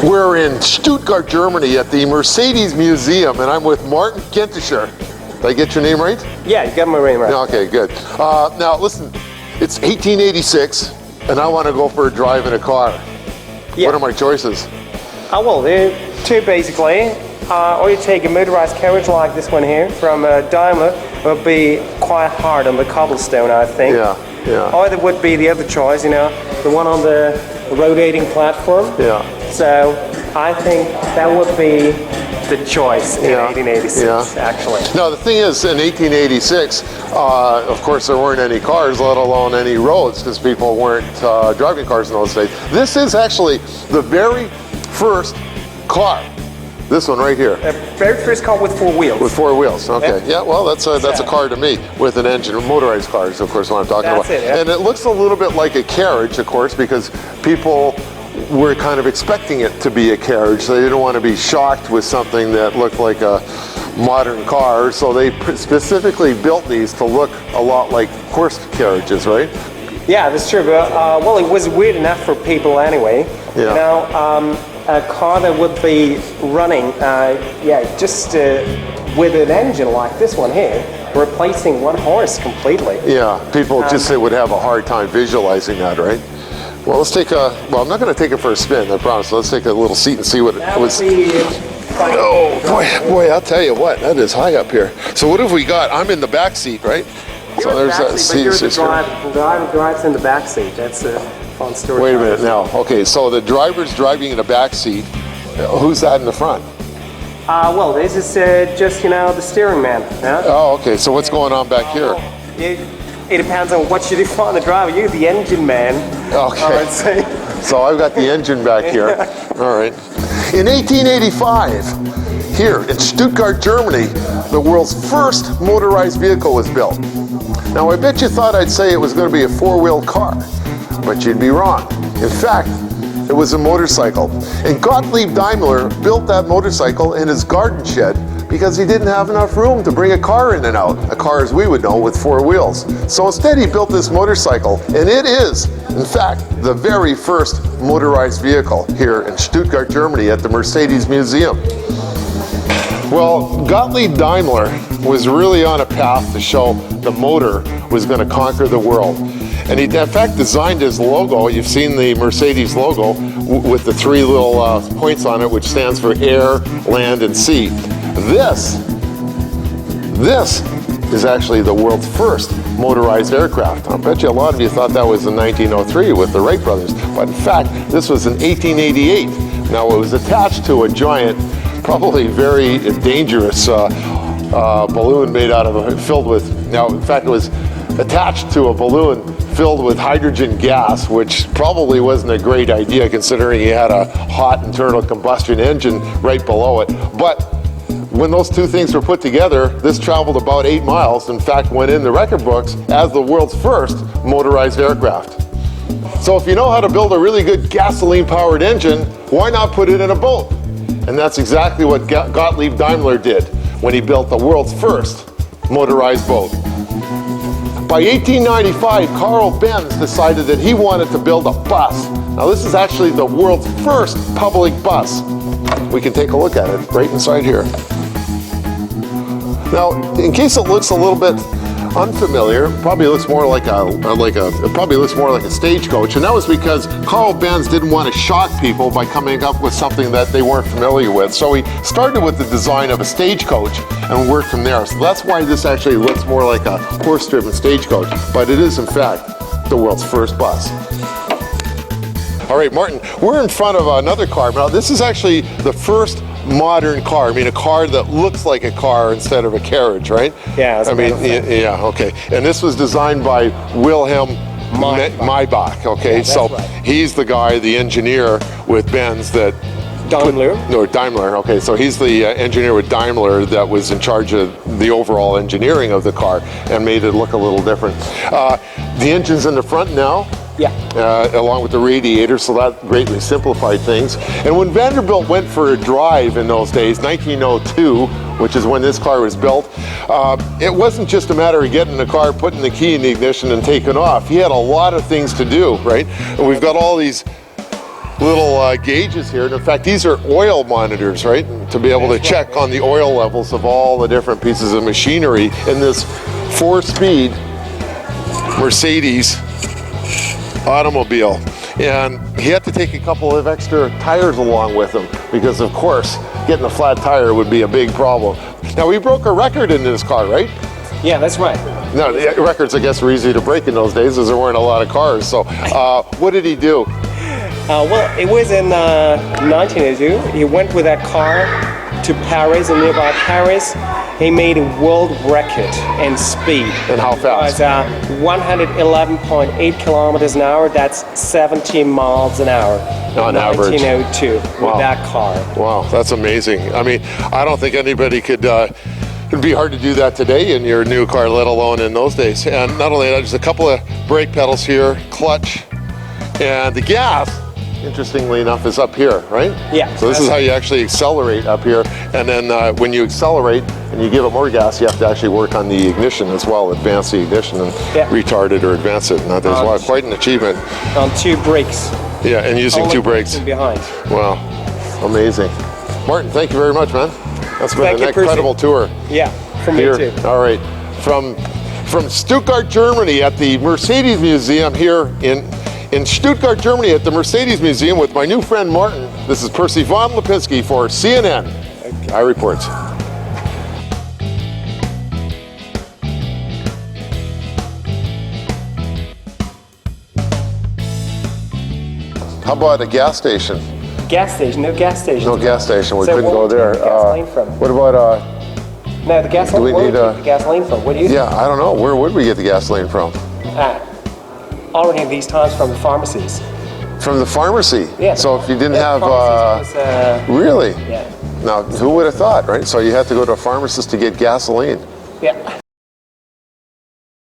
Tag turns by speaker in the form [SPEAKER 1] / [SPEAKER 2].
[SPEAKER 1] We're in Stuttgart, Germany at the Mercedes Museum, and I'm with Martin Kentischer. Did I get your name right?
[SPEAKER 2] Yeah, you got my name right.
[SPEAKER 1] Okay, good. Now listen, it's 1886, and I want to go for a drive in a car.
[SPEAKER 2] Yeah.
[SPEAKER 1] What are my choices?
[SPEAKER 2] Well, there are two basically. Or you take a motorized carriage like this one here from Daimler. It would be quite hard on the cobblestone, I think.
[SPEAKER 1] Yeah.
[SPEAKER 2] Or there would be the other choice, you know, the one on the rotating platform.
[SPEAKER 1] Yeah.
[SPEAKER 2] So I think that would be the choice in 1886, actually.
[SPEAKER 1] Now the thing is, in 1886, of course there weren't any cars, let alone any roads, because people weren't driving cars in those days. This is actually the very first car. This one right here.
[SPEAKER 2] The very first car with four wheels.
[SPEAKER 1] With four wheels, okay. Yeah, well, that's a car to me, with an engine. Motorized cars, of course, what I'm talking about.
[SPEAKER 2] That's it, yeah.
[SPEAKER 1] And it looks a little bit like a carriage, of course, because people were kind of expecting it to be a carriage. So they didn't want to be shocked with something that looked like a modern car. So they specifically built these to look a lot like horse carriages, right?
[SPEAKER 2] Yeah, that's true. But, well, it was weird enough for people anyway.
[SPEAKER 1] Yeah.
[SPEAKER 2] Now, a car that would be running, just with an engine like this one here, replacing one horse completely.
[SPEAKER 1] Yeah, people just would have a hard time visualizing that, right? Well, let's take a, well, I'm not going to take it for a spin, I promise. Let's take a little seat and see what it was. Oh, boy, I'll tell you what, that is high up here. So what have we got? I'm in the back seat, right?
[SPEAKER 2] You're in the back seat, but you're the driver. The driver drives in the back seat. That's a fun story.
[SPEAKER 1] Wait a minute now. Okay, so the driver's driving in the back seat. Who's that in the front?
[SPEAKER 2] Well, this is just, you know, the steering man. Yeah?
[SPEAKER 1] Oh, okay. So what's going on back here?
[SPEAKER 2] It depends on what you define the driver. You're the engine man.
[SPEAKER 1] Okay. So I've got the engine back here. All right. In 1885, here in Stuttgart, Germany, the world's first motorized vehicle was built. Now, I bet you thought I'd say it was going to be a four-wheeled car, but you'd be wrong. In fact, it was a motorcycle. And Gottlieb Daimler built that motorcycle in his garden shed because he didn't have enough room to bring a car in and out, a car as we would know with four wheels. So instead he built this motorcycle, and it is, in fact, the very first motorized vehicle here in Stuttgart, Germany at the Mercedes Museum. Well, Gottlieb Daimler was really on a path to show the motor was going to conquer the world. And he, in fact, designed his logo. You've seen the Mercedes logo with the three little points on it, which stands for air, land, and sea. This is actually the world's first motorized aircraft. I bet you a lot of you thought that was in 1903 with the Wright brothers, but in fact, this was in 1888. Now, it was attached to a giant, probably very dangerous balloon made out of, filled with, now, in fact, it was attached to a balloon filled with hydrogen gas, which probably wasn't a great idea considering he had a hot internal combustion engine right below it. But when those two things were put together, this traveled about 8 miles. In fact, went in the record books as the world's first motorized aircraft. So if you know how to build a really good gasoline-powered engine, why not put it in a boat? And that's exactly what Gottlieb Daimler did when he built the world's first motorized boat. By 1895, Carl Benz decided that he wanted to build a bus. Now this is actually the world's first public bus. We can take a look at it right inside here. Now, in case it looks a little bit unfamiliar, probably looks more like a stagecoach, and that was because Carl Benz didn't want to shock people by coming up with something that they weren't familiar with. So he started with the design of a stagecoach and worked from there. So that's why this actually looks more like a horse-driven stagecoach, but it is in fact the world's first bus. All right, Martin, we're in front of another car. Now, this is actually the first modern car. I mean, a car that looks like a car instead of a carriage, right?
[SPEAKER 2] Yeah,
[SPEAKER 1] I mean, yeah, okay. And this was designed by Wilhelm Maybach, okay? Yeah, so right. He's the guy, the engineer with Benz that... Daimler, okay. So he's the engineer with Daimler that was in charge of the overall engineering of the car and made it look a little different. The engine's in the front now.
[SPEAKER 2] Yeah.
[SPEAKER 1] Along with the radiator, so that greatly simplified things. And when Vanderbilt went for a drive in those days, 1902, which is when this car was built, it wasn't just a matter of getting in the car, putting the key in the ignition and taking off. He had a lot of things to do, right? And we've got all these little gauges here. And in fact, these are oil monitors, right? To be able to check on the oil levels of all the different pieces of machinery in this 4-speed Mercedes automobile. And he had to take a couple of extra tires along with him because, of course, getting a flat tire would be a big problem. Now, we broke a record in this car, right?
[SPEAKER 2] Yeah, that's right.
[SPEAKER 1] Now, the records, I guess, were easy to break in those days as there weren't a lot of cars. So what did he do?
[SPEAKER 2] Well, it was in 1982. He went with that car to Paris, and nearby Paris, he made a world record in speed.
[SPEAKER 1] And how fast?
[SPEAKER 2] It was 111.8 kilometers an hour. That's 17 miles an hour.
[SPEAKER 1] On average.
[SPEAKER 2] 1902 with that car.
[SPEAKER 1] Wow, that's amazing. I mean, I don't think anybody could, it'd be hard to do that today in your new car, let alone in those days. And not only that, there's a couple of brake pedals here, clutch, and the gas, interestingly enough, is up here, right?
[SPEAKER 2] Yeah.
[SPEAKER 1] So this is how you actually accelerate up here. And then when you accelerate and you give it more gas, you have to actually work on the ignition as well, advance the ignition and retard it or advance it. And that is quite an achievement.
[SPEAKER 2] On 2 brakes.
[SPEAKER 1] Yeah, and using 2 brakes.
[SPEAKER 2] Behind.
[SPEAKER 1] Wow, amazing. Martin, thank you very much, man. That's been an incredible tour.
[SPEAKER 2] Yeah, from
[SPEAKER 1] here.
[SPEAKER 2] me too.
[SPEAKER 1] All right, from Stuttgart, Germany, at the Mercedes Museum here in Stuttgart, Germany, at the Mercedes Museum with my new friend Martin. This is Percy von Lipinski for CNN iReports. How about a gas station?
[SPEAKER 2] Gas station, no gas station.
[SPEAKER 1] No gas station, we
[SPEAKER 2] So
[SPEAKER 1] couldn't
[SPEAKER 2] where
[SPEAKER 1] go
[SPEAKER 2] would you
[SPEAKER 1] there.
[SPEAKER 2] get the gasoline from?
[SPEAKER 1] What about,
[SPEAKER 2] No, the gasoline,
[SPEAKER 1] do we
[SPEAKER 2] where
[SPEAKER 1] need
[SPEAKER 2] would you get the gasoline from? What do you
[SPEAKER 1] yeah, I don't know, where would we get the gasoline from?
[SPEAKER 2] Already these times from the pharmacies.
[SPEAKER 1] From the pharmacy?
[SPEAKER 2] Yeah.
[SPEAKER 1] So if you didn't have,
[SPEAKER 2] really?
[SPEAKER 1] really?
[SPEAKER 2] Yeah.
[SPEAKER 1] Now, who would have thought, right? So you had to go to a pharmacist to get gasoline.
[SPEAKER 2] Yeah.